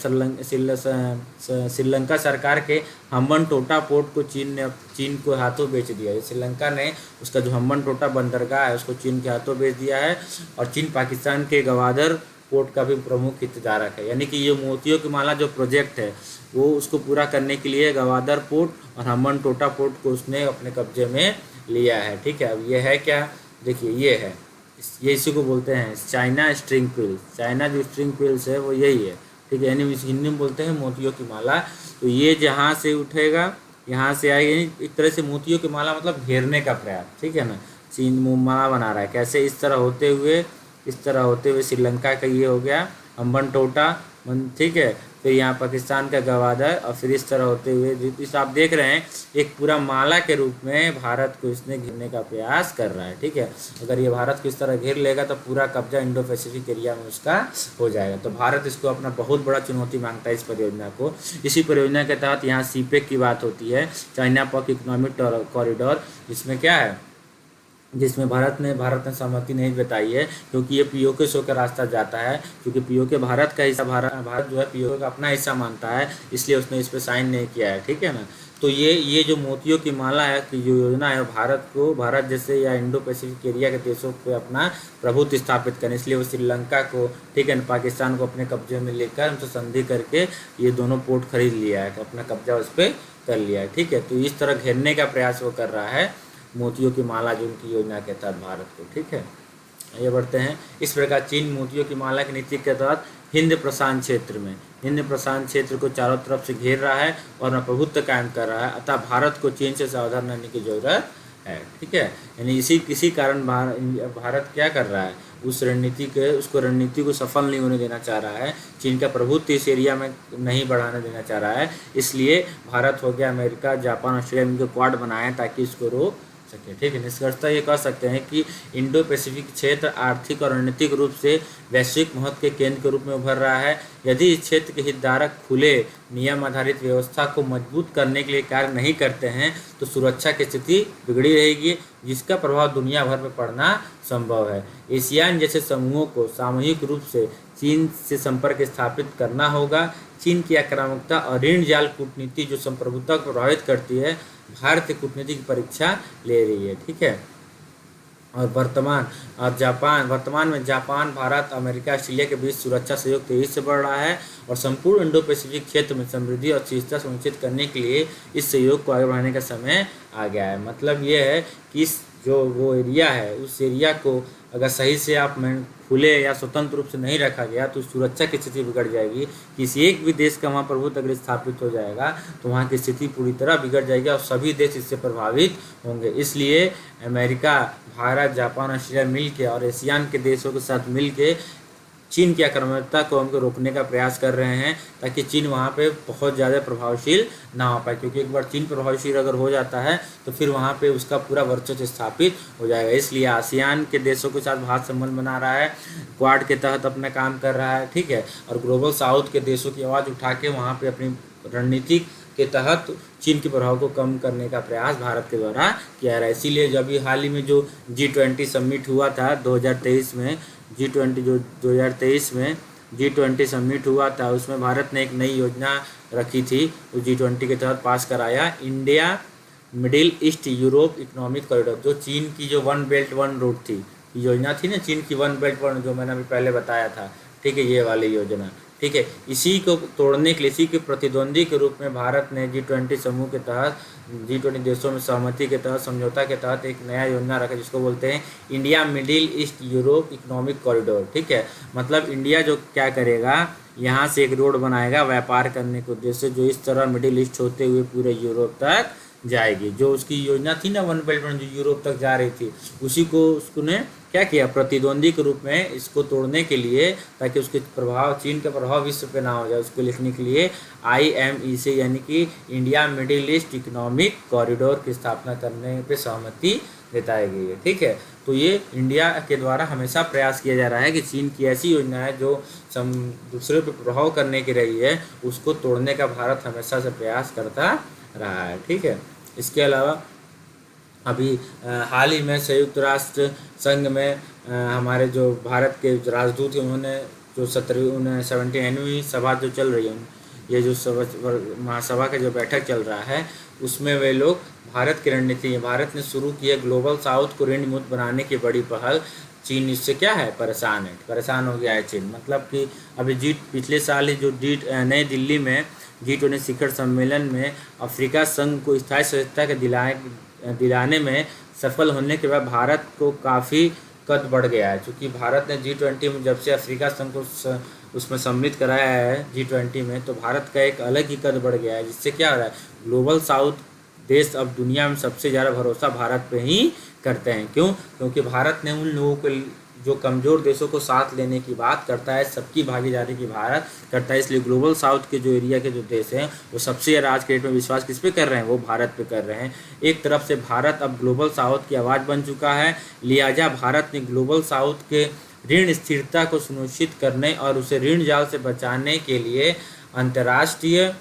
श्रीलंका सरकार के हम्बनटोटा पोर्ट को चीन को हाथों बेच दिया है। श्रीलंका ने उसका जो हम्बनटोटा बंदरगाह है उसको चीन के हाथों बेच दिया है और चीन पाकिस्तान के गवादर पोर्ट का भी प्रमुख हितधारक है। यानी कि ये मोतियों की माला जो प्रोजेक्ट है वो उसको पूरा करने के लिए गवादर पोर्ट और हम्बनटोटा पोर्ट को उसने अपने कब्जे में लिया है। ठीक है, अब ये है क्या, देखिए ये है, ये इसी को बोलते हैं चाइना स्ट्रिंग पिल्स। चाइना जो स्ट्रिंग पिल्स है वो यही है। ठीक है, यानी हिंदी में बोलते हैं मोतियों की माला। तो ये जहाँ से उठेगा यहाँ से आएगी, एक तरह से मोतियों की माला मतलब घेरने का प्रयास। ठीक है ना, चीन माला बना रहा है कैसे, इस तरह होते हुए श्रीलंका का ये हो गया हम्बनटोटा, ठीक है, फिर यहाँ पाकिस्तान का गवादर और फिर इस तरह होते हुए इस आप देख रहे हैं एक पूरा माला के रूप में भारत को इसने घेरने का प्रयास कर रहा है। ठीक है, अगर ये भारत को इस तरह घेर लेगा तो पूरा कब्जा इंडो पैसिफिक एरिया में उसका हो जाएगा। तो भारत इसको अपना बहुत बड़ा चुनौती मांगता है इस परियोजना को। इसी परियोजना के तहत यहाँ सीपेक की बात होती है, चाइना पैक इकोनॉमिक कॉरिडोर, जिसमें क्या है, जिसमें भारत ने सहमति नहीं जताई है क्योंकि ये पीओके शो का रास्ता जाता है, क्योंकि पीओके भारत का हिस्सा, भारत जो है पीओके का अपना हिस्सा मानता है, इसलिए उसने इस पर साइन नहीं किया है। ठीक है ना, तो ये जो मोतियों की माला है कि जो योजना है भारत जैसे या इंडो पैसिफिक एरिया के देशों को अपना प्रभुत्व स्थापित करने, इसलिए वो श्रीलंका को, ठीक है, पाकिस्तान को अपने कब्जे में लेकर उनसे संधि करके ये दोनों पोर्ट खरीद लिया है, तो अपना कब्जा उस पर कर लिया है। ठीक है, तो इस तरह घेरने का प्रयास वो कर रहा है मोतियों की माला जो उनकी योजना के तहत भारत को। ठीक है, ये बढ़ते हैं। इस प्रकार चीन मोतियों की माला की नीति के तहत हिंद प्रशांत क्षेत्र को चारों तरफ से घेर रहा है और अपना प्रभुत्व कायम कर रहा है, अतः भारत को चीन से सावधान रहने की जरूरत है। ठीक है, यानी किसी कारण भारत क्या कर रहा है, उसको रणनीति को सफल नहीं होने देना चाह रहा है, चीन का प्रभुत्व इस एरिया में नहीं बढ़ाने देना चाह रहा है। इसलिए भारत हो गया, अमेरिका, जापान, ऑस्ट्रेलिया इनके क्वाड बनाए हैं ताकि इसको रोक सके। ठीक है, निष्कर्षतः ये कह सकते हैं कि इंडो पैसिफिक क्षेत्र आर्थिक और रणनीतिक रूप से वैश्विक महत्व के केंद्र के रूप में उभर रहा है। यदि इस क्षेत्र के हितधारक खुले नियम आधारित व्यवस्था को मजबूत करने के लिए कार्य नहीं करते हैं तो सुरक्षा की स्थिति बिगड़ी रहेगी, जिसका प्रभाव दुनिया भर में पड़ना संभव है। एशियान जैसे समूहों को सामूहिक रूप से चीन से संपर्क स्थापित करना होगा। चीन की आक्रामकता और ऋण जाल कूटनीति जो संप्रभुता को प्रभावित करती है, भारतीय कूटनीति की परीक्षा ले रही है। ठीक है, और वर्तमान में जापान, भारत, अमेरिका, ऑस्ट्रेलिया के बीच सुरक्षा सहयोग तेजी से बढ़ रहा है और संपूर्ण इंडो पैसिफिक क्षेत्र में समृद्धि और स्थिरता सुनिश्चित करने के लिए इस सहयोग को आगे बढ़ाने का समय आ गया है। मतलब ये है कि जो वो एरिया है उस एरिया को अगर सही से आप खुले या स्वतंत्र रूप से नहीं रखा गया तो सुरक्षा की स्थिति बिगड़ जाएगी। किसी एक भी देश का वहाँ प्रभुत्व अगर स्थापित हो जाएगा तो वहाँ की स्थिति पूरी तरह बिगड़ जाएगी और सभी देश इससे प्रभावित होंगे। इसलिए अमेरिका, भारत, जापान, ऑस्ट्रेलिया मिल के और एशियान के देशों के साथ मिल के चीन की आक्रामकता को हमको रोकने का प्रयास कर रहे हैं ताकि चीन वहाँ पे बहुत ज़्यादा प्रभावशील ना हो पाए, क्योंकि एक बार चीन प्रभावशील अगर हो जाता है तो फिर वहाँ पे उसका पूरा वर्चस्व स्थापित हो जाएगा। इसलिए आसियान के देशों के साथ भारत संबंध बना रहा है, क्वाड के तहत अपना काम कर रहा है। ठीक है, और ग्लोबल साउथ के देशों की आवाज़ उठा के वहाँ पर अपनी रणनीति के तहत चीन के प्रभाव को कम करने का प्रयास भारत के द्वारा किया रहा है। इसीलिए जब भी हाल ही में जो G20 समिट हुआ था 2023 में, G20 समिट हुआ था, उसमें भारत ने एक नई योजना रखी थी, उस G20 के तहत पास कराया, India middle east Europe economic corridor, जो चीन की जो वन बेल्ट वन रोड थी, योजना थी ना चीन की वन बेल्ट वन, जो मैंने अभी पहले बताया था, ठीक है, ये वाली योजना, ठीक है, इसी को तोड़ने के लिए, इसी के प्रतिद्वंदी के रूप में भारत ने G20 समूह के तहत, G20 देशों में सहमति के तहत, समझौता के तहत एक नया योजना रखा जिसको बोलते हैं India middle east Europe economic corridor, ठीक है। मतलब इंडिया जो क्या करेगा, यहाँ से एक रोड बनाएगा व्यापार करने के उद्देश्य से, जो इस तरह मिडिल ईस्ट होते हुए पूरे यूरोप तक जाएगी। जो उसकी योजना थी ना वन बेल्ट वन, जो यूरोप तक जा रही थी, उसी को उसने क्या किया, प्रतिद्वंदी के रूप में इसको तोड़ने के लिए, ताकि उसके प्रभाव, चीन का प्रभाव विश्व पे ना हो जाए, उसको लिखने के लिए IME से, यानी कि India middle east economic corridor की स्थापना करने पे सहमति जताई गई है, ठीक है। तो ये इंडिया के द्वारा हमेशा प्रयास किया जा रहा है कि चीन की ऐसी योजना है जो दूसरे पे प्रभाव करने की रही है, उसको तोड़ने का भारत हमेशा से प्रयास करता रहा है, ठीक है। इसके अलावा अभी हाल ही में संयुक्त राष्ट्र संघ में हमारे जो भारत के राजदूत हैं, उन्होंने जो 79वीं सभा जो चल रही है, ये जो महासभा का जो बैठक चल रहा है, उसमें वे लोग भारत की रणनीति, भारत ने शुरू की है ग्लोबल साउथ को ऋण मुक्त बनाने की बड़ी पहल। चीन इससे क्या है, परेशान हो गया है चीन। मतलब कि अभी पिछले साल ही जो नई दिल्ली में G20 शिखर सम्मेलन में अफ्रीका संघ को स्थायी सदस्यता के दिलाने में सफल होने के बाद भारत को काफ़ी कद बढ़ गया है, क्योंकि भारत ने G20 में जब से अफ्रीका संघ को उसमें सम्मिलित कराया है G20 में, तो भारत का एक अलग ही कद बढ़ गया है, जिससे क्या हो रहा है, ग्लोबल साउथ देश अब दुनिया में सबसे ज़्यादा भरोसा भारत पे ही करते हैं। क्यों? क्योंकि भारत ने उन लोगों को, जो कमज़ोर देशों को साथ लेने की बात करता है, सबकी भागीदारी की भारत करता है, इसलिए ग्लोबल साउथ के जो एरिया के जो देश हैं, वो सबसे ज़्यादा आज के डेट में विश्वास किस पे कर रहे हैं, वो भारत पे कर रहे हैं। एक तरफ से भारत अब ग्लोबल साउथ की आवाज़ बन चुका है, लिहाजा भारत ने ग्लोबल साउथ के ऋण स्थिरता को सुनिश्चित करने और उसे ऋण जाल से बचाने के लिए अंतर्राष्ट्रीय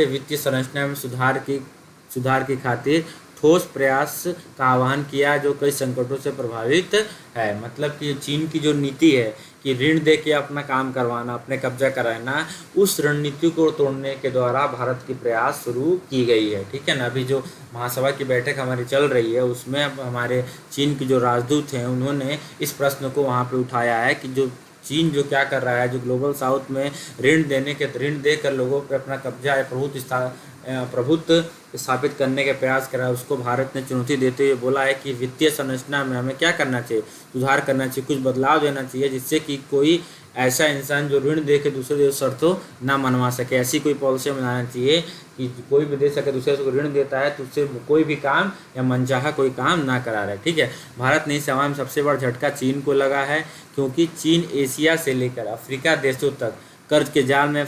वित्तीय संरचना में सुधार की खातिर ठोस प्रयास का आह्वान किया, जो कई संकटों से प्रभावित है। मतलब कि चीन की जो नीति है कि ऋण दे के अपना काम करवाना, अपने कब्जा कराना, उस रणनीति को तोड़ने के द्वारा भारत की प्रयास शुरू की गई है, ठीक है ना। अभी जो महासभा की बैठक हमारी चल रही है, उसमें अब हमारे चीन के जो राजदूत हैं, उन्होंने इस प्रश्न को वहाँ पे उठाया है कि जो चीन जो क्या कर रहा है, जो ग्लोबल साउथ में ऋण देकर लोगों पर अपना कब्जा या प्रभुत्व स्थापित करने के प्रयास कर रहा है, उसको भारत ने चुनौती देते हुए बोला है कि वित्तीय संरचना में हमें क्या करना चाहिए, सुधार करना चाहिए, कुछ बदलाव देना चाहिए, जिससे कि कोई ऐसा इंसान जो ऋण दे के दूसरे देश शर्तों ना मनवा सके। ऐसी कोई पॉलिसी बनाना चाहिए कि कोई भी देश अगर दूसरे को ऋण देता है तो उससे कोई भी काम या मनचाहा कोई काम ना करा रहे, ठीक है। भारत ने इस सवाल में सबसे बड़ा झटका चीन को लगा है, क्योंकि चीन एशिया से लेकर अफ्रीका देशों तक कर्ज के जाल में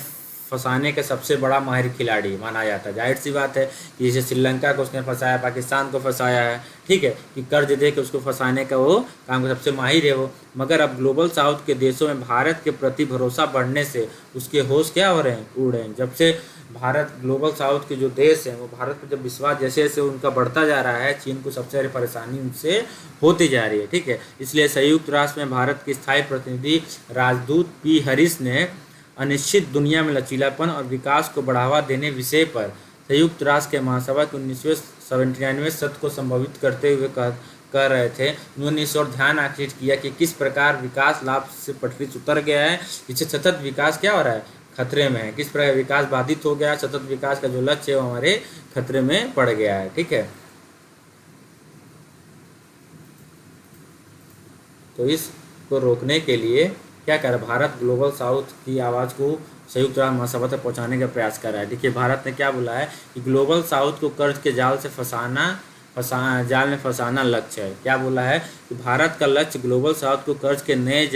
फंसाने का सबसे बड़ा माहिर खिलाड़ी माना जाता है। जाहिर सी बात है कि जैसे श्रीलंका को उसने फंसाया, पाकिस्तान को फंसाया है, ठीक है, कि कर्ज दे के उसको फंसाने का वो काम का सबसे माहिर है वो। मगर अब ग्लोबल साउथ के देशों में भारत के प्रति भरोसा बढ़ने से उसके होश क्या हो रहे हैं, उड़ रहे हैं। जब से भारत, ग्लोबल साउथ के जो देश हैं, वो भारत पर जब विश्वास जैसे जैसे उनका बढ़ता जा रहा है, चीन को सबसे बड़ी परेशानी उनसे होती जा रही है, ठीक है। इसलिए संयुक्त राष्ट्र में भारत के स्थायी प्रतिनिधि राजदूत P. हरीश ने अनिश्चित दुनिया में लचीलापन और विकास को बढ़ावा देने विषय पर संयुक्त राष्ट्र के महासभा के 1999वें सत्र को संबोधित करते हुए कह रहे थे। उन्होंने इस ओर ध्यान आकर्षित किया कि किस प्रकार विकास लाभ से पटरी से उतर गया है, जिससे सतत विकास क्या हो रहा है, खतरे में है। किस प्रकार विकास बाधित हो गया, सतत विकास का जो लक्ष्य है वो हमारे खतरे में पड़ गया है, ठीक है। तो इसको रोकने के लिए क्या कर रहा है भारत, ग्लोबल साउथ की आवाज़ को संयुक्त राष्ट्र महासभा तक पहुँचाने का प्रयास कर रहा है। देखिए भारत ने क्या बोला है कि ग्लोबल साउथ को कर्ज के जाल से जाल में फंसाना लक्ष्य है। क्या बोला है कि भारत का लक्ष्य ग्लोबल साउथ को कर्ज के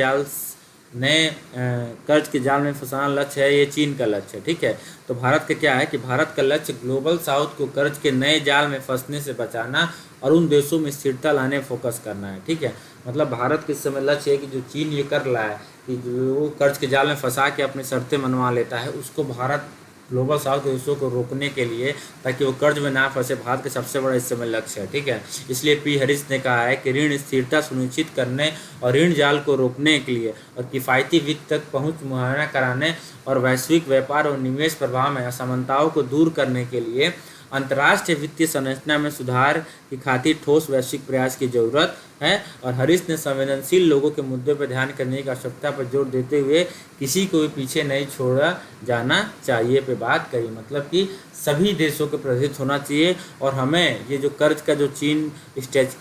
जाल में फंसाना लक्ष्य है, ये चीन का लक्ष्य है, ठीक है। तो भारत का क्या है कि भारत का लक्ष्य ग्लोबल साउथ को कर्ज के नए जाल में फंसने से बचाना और उन देशों में स्थिरता लाने फोकस करना है, ठीक है। मतलब भारत के इस समय लक्ष्य है कि जो चीन ये कर रहा है कि जो कर्ज के जाल में फंसा के अपनी शर्तें मनवा लेता है, उसको भारत ग्लोबल साउथ के देशों को रोकने के लिए, ताकि वो कर्ज में ना फंसे, भारत का सबसे बड़ा इस समय लक्ष्य है, ठीक है। इसलिए P. हरीश ने कहा है कि ऋण स्थिरता सुनिश्चित करने और ऋण जाल को रोकने के लिए और किफ़ायती वित्त तक पहुंच मुहैया कराने और वैश्विक व्यापार और निवेश प्रवाह में असमानताओं को दूर करने के लिए अंतर्राष्ट्रीय वित्तीय संरचना में सुधार की खातिर ठोस वैश्विक प्रयास की जरूरत है। और हरीश ने संवेदनशील लोगों के मुद्दों पर ध्यान करने की आवश्यकता पर जोर देते हुए किसी को भी पीछे नहीं छोड़ा जाना चाहिए पे बात करी। मतलब कि सभी देशों को प्रभावित होना चाहिए और हमें ये जो कर्ज का जो चीन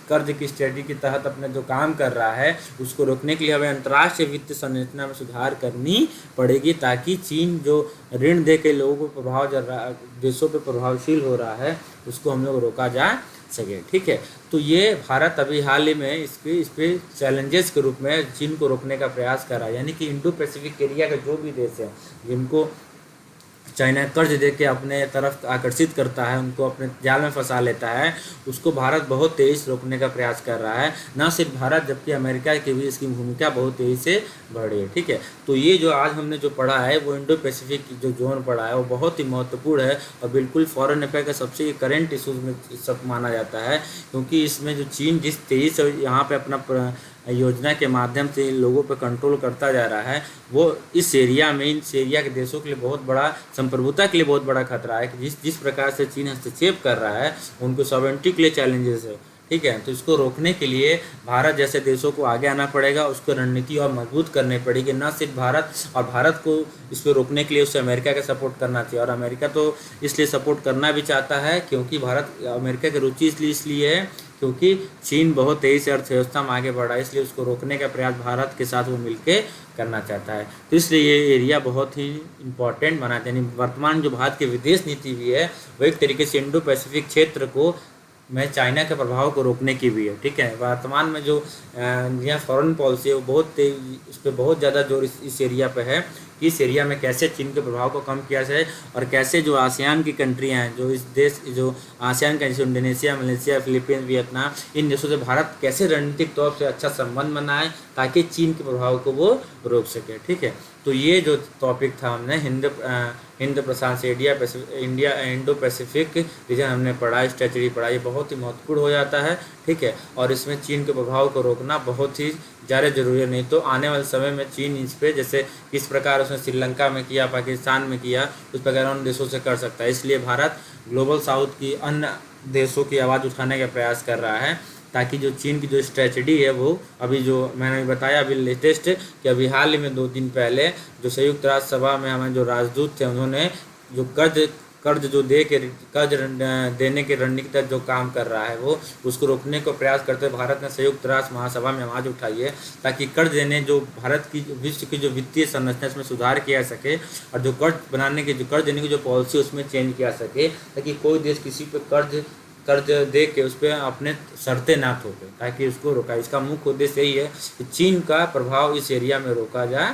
कर्ज की स्ट्रेटजी के तहत अपने जो काम कर रहा है उसको रोकने के लिए हमें अंतर्राष्ट्रीय वित्तीय संरचना में सुधार करनी पड़ेगी, ताकि चीन जो ऋण दे के लोगों पर देशों पर प्रभावशील हो रहा है उसको हम लोग रोका जा सके। ठीक है, तो ये भारत अभी हाल ही में इस पे चैलेंजेस के रूप में चीन को रोकने का प्रयास कर रहा है। यानी कि इंडो पैसिफिक एरिया के जो भी देश हैं जिनको चाइना कर्ज दे के अपने तरफ आकर्षित करता है, उनको अपने जाल में फंसा लेता है, उसको भारत बहुत तेज़ी से रोकने का प्रयास कर रहा है। न सिर्फ भारत जबकि अमेरिका की भी इसकी भूमिका बहुत तेज़ी से बढ़ रही है। ठीक है, तो ये जो आज हमने जो पढ़ा है वो इंडो पैसिफिक जो जोन पढ़ा है वो बहुत ही महत्वपूर्ण है और बिल्कुल फॉरेन अफेयर का सबसे करेंट इशूज़ में सब माना जाता है, क्योंकि इसमें जो चीन जिस तेज़ी से यहाँ पर अपना योजना के माध्यम से लोगों पर कंट्रोल करता जा रहा है, वो इस एरिया में इस एरिया के देशों के लिए बहुत बड़ा संप्रभुता के लिए बहुत बड़ा खतरा है कि जिस प्रकार से चीन हस्तक्षेप कर रहा है उनको सॉवरेनिटी के लिए चैलेंजेस है। ठीक है, तो इसको रोकने के लिए भारत जैसे देशों को आगे आना पड़ेगा, उसको रणनीति और मजबूत करनी पड़ेगी। न सिर्फ भारत को इस पर रोकने के लिए उससे अमेरिका का सपोर्ट करना चाहिए, और अमेरिका तो इसलिए सपोर्ट करना भी चाहता है क्योंकि भारत अमेरिका की रुचि इसलिए है क्योंकि चीन बहुत तेज़ी से अर्थव्यवस्था में आगे बढ़ रहा है, इसलिए उसको रोकने का प्रयास भारत के साथ वो मिलकर करना चाहता है। तो इसलिए ये एरिया बहुत ही इम्पोर्टेंट बना, यानी वर्तमान जो भारत की विदेश नीति भी है वो एक तरीके से इंडो पैसिफिक क्षेत्र को में चाइना के प्रभाव को रोकने की भी है। ठीक है, वर्तमान में जो इंडिया फॉरेन पॉलिसी है वो बहुत इस पर बहुत ज़्यादा जोर इस एरिया पे है कि इस एरिया में कैसे चीन के प्रभाव को कम किया जाए और कैसे जो आसियान की कंट्रियाँ हैं, जो इस देश जो आसियान का जैसे इंडोनेशिया, मलेशिया, फिलीपींस, वियतनाम, इन देशों से भारत कैसे रणनीतिक तौर से अच्छा संबंध बनाए ताकि चीन के प्रभाव को वो रोक सके। ठीक है, तो ये जो टॉपिक था हमने हिंद प्रशांत इंडिया इंडो पैसिफिक रीजन हमने पढ़ा, स्ट्रेटजी पढ़ा, ये बहुत ही महत्वपूर्ण हो जाता है। ठीक है, और इसमें चीन के प्रभाव को रोकना बहुत ही ज़्यादा जरूरी है, नहीं तो आने वाले समय में चीन इस पर जैसे किस प्रकार उसने श्रीलंका में किया, पाकिस्तान में किया, उस प्रकार उन देशों से कर सकता है। इसलिए भारत ग्लोबल साउथ की अन्य देशों की आवाज़ उठाने का प्रयास कर रहा है ताकि जो चीन की जो स्ट्रेटजी है वो अभी जो मैंने बताया अभी लेटेस्ट कि अभी हाल ही में 2 दिन पहले जो संयुक्त राष्ट्र सभा में हमारे जो राजदूत थे उन्होंने जो कर्ज जो कर्ज देने के रणनीति तक जो काम कर रहा है वो उसको रोकने को प्रयास करते हुए भारत ने संयुक्त राष्ट्र महासभा में आवाज़ उठाई है ताकि कर्ज देने जो भारत की विश्व की जो वित्तीय संरचना इसमें सुधार किया सके और जो कर्ज देने की जो पॉलिसी उसमें चेंज किया सके ताकि कोई देश किसी पे कर्ज दे के उस पर अपने शर्तें ना थोपे ताकि उसको रोका। इसका मुख्य उद्देश्य यही है कि चीन का प्रभाव इस एरिया में रोका जा